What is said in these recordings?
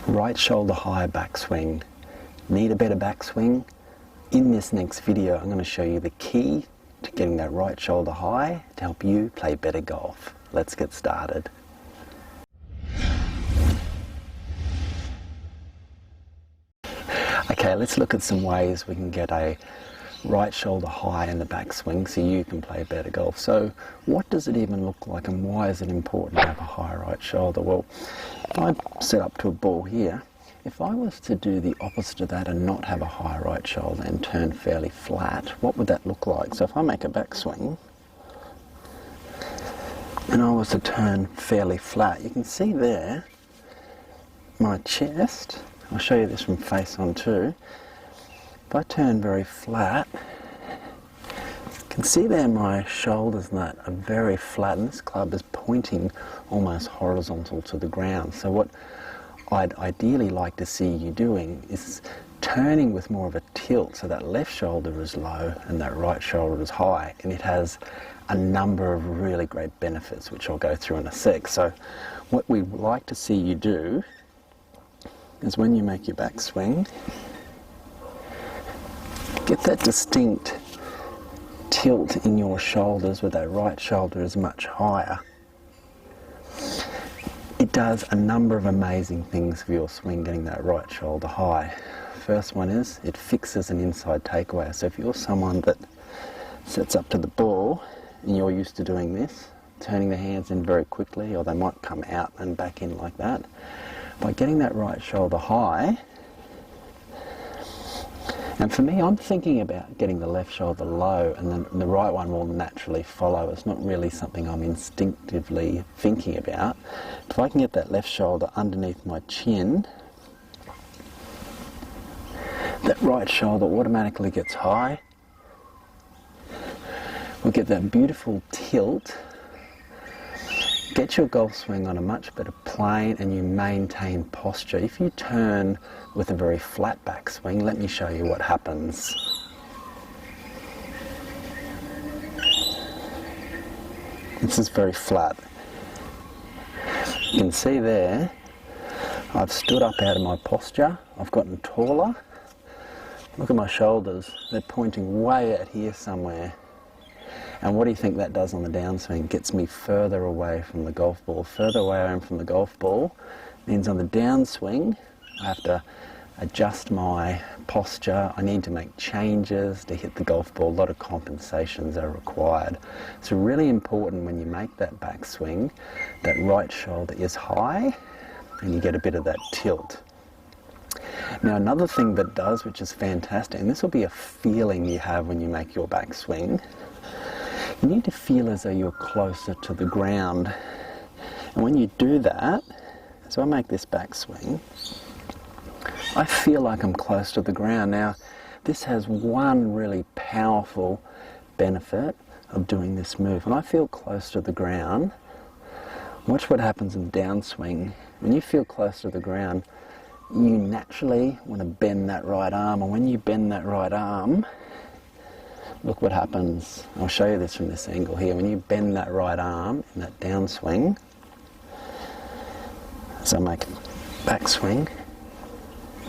Right shoulder high backswing. Need a better backswing? In this next video I'm going to show you the key to getting that right shoulder high to help you play better golf. Let's get started. Okay, let's look at some ways we can get a right shoulder high in the backswing so you can play better golf. So what does it even look like and why is it important to have a high right shoulder? Well, if I set up to a ball here, if I was to do the opposite of that and not have a high right shoulder and turn fairly flat, what would that look like? So if I make a backswing and I was to turn fairly flat, you can see there my chest. I'll show you this from face on too. If I turn very flat, you can see there my shoulders and that are very flat, and this club is pointing almost horizontal to the ground. So what I'd ideally like to see you doing is turning with more of a tilt, so that left shoulder is low and that right shoulder is high, and it has a number of really great benefits which I'll go through in a sec. So what we like to see you do is when you make your backswing, get that distinct tilt in your shoulders where that right shoulder is much higher. It does a number of amazing things for your swing, getting that right shoulder high. First one is it fixes an inside takeaway. So if you're someone that sets up to the ball and you're used to doing this, turning the hands in very quickly, or they might come out and back in like that, by getting that right shoulder high, and for me, I'm thinking about getting the left shoulder low and then the right one will naturally follow. It's not really something I'm instinctively thinking about. If I can get that left shoulder underneath my chin, that right shoulder automatically gets high. We'll get that beautiful tilt. Get your golf swing on a much better plane and you maintain posture. If you turn with a very flat backswing, let me show you what happens. This is very flat. You can see there, I've stood up out of my posture, I've gotten taller. Look at my shoulders, they're pointing way out here somewhere. And what do you think that does on the downswing? Gets me further away from the golf ball. Further away I am from the golf ball means on the downswing I have to adjust my posture. I need to make changes to hit the golf ball. A lot of compensations are required. So really important when you make that backswing, that right shoulder is high and you get a bit of that tilt. Now another thing that does, which is fantastic, and this will be a feeling you have when you make your backswing, you need to feel as though you're closer to the ground. And when you do that, so I make this backswing, I feel like I'm close to the ground. Now, this has one really powerful benefit of doing this move. When I feel close to the ground, watch what happens in the downswing. When you feel close to the ground, you naturally want to bend that right arm. And when you bend that right arm, look what happens. I'll show you this from this angle here. When you bend that right arm in that downswing, so I make a backswing.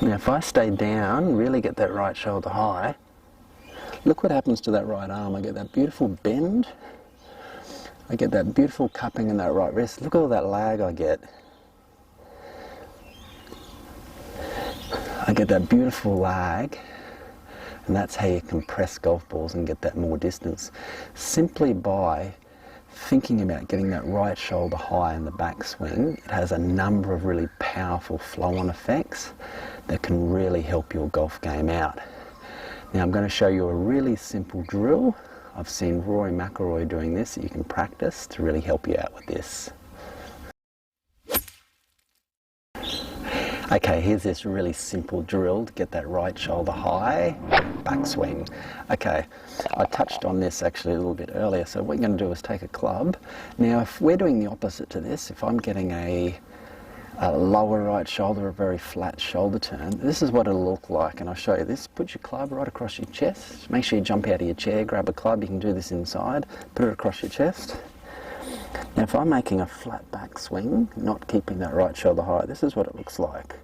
Now if I stay down, really get that right shoulder high, look what happens to that right arm. I get that beautiful bend. I get that beautiful cupping in that right wrist. Look at all that lag I get. I get that beautiful lag. And that's how you compress golf balls and get that more distance. Simply by thinking about getting that right shoulder high in the backswing, it has a number of really powerful flow-on effects that can really help your golf game out. Now I'm going to show you a really simple drill. I've seen Rory McIlroy doing this that you can practice to really help you out with this. Okay, here's this really simple drill to get that right shoulder high, backswing. Okay, I touched on this actually a little bit earlier, so what you're going to do is take a club. Now if we're doing the opposite to this, if I'm getting a lower right shoulder, a very flat shoulder turn, this is what it'll look like, and I'll show you this. Put your club right across your chest, make sure you jump out of your chair, grab a club, you can do this inside, put it across your chest. Now if I'm making a flat back swing, not keeping that right shoulder high, this is what it looks like.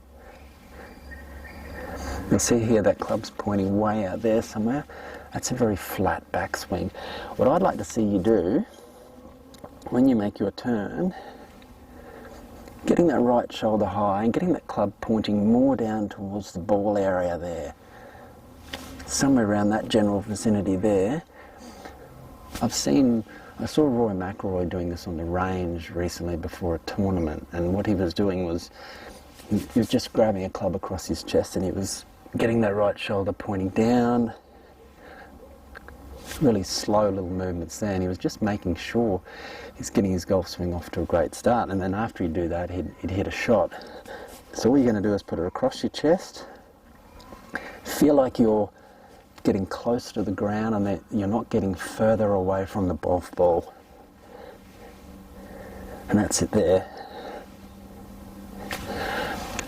You'll see here that club's pointing way out there somewhere. That's a very flat backswing. What I'd like to see you do, when you make your turn, getting that right shoulder high and getting that club pointing more down towards the ball area there. Somewhere around that general vicinity there. I saw Roy McIlroy doing this on the range recently before a tournament, and what he was doing was he was just grabbing a club across his chest and he was getting that right shoulder pointing down. Really slow little movements there, and he was just making sure he's getting his golf swing off to a great start, and then after he'd do that he'd hit a shot. So all you're going to do is put it across your chest, feel like you're getting close to the ground and that you're not getting further away from the golf ball. And that's it there.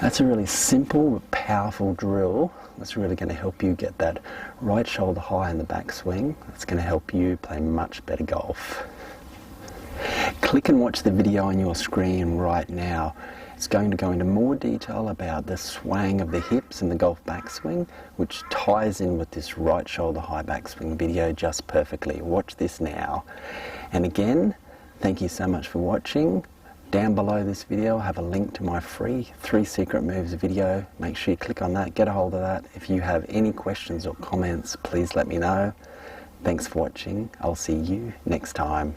That's a really simple but powerful drill that's really going to help you get that right shoulder high in the backswing. It's going to help you play much better golf. Click and watch the video on your screen right now. It's going to go into more detail about the swaying of the hips in the golf backswing, which ties in with this right shoulder high backswing video just perfectly. Watch this now. And again, thank you so much for watching. Down below this video I have a link to my free 3 secret moves video. Make sure you click on that, get a hold of that. If you have any questions or comments, please let me know. Thanks for watching. I'll see you next time.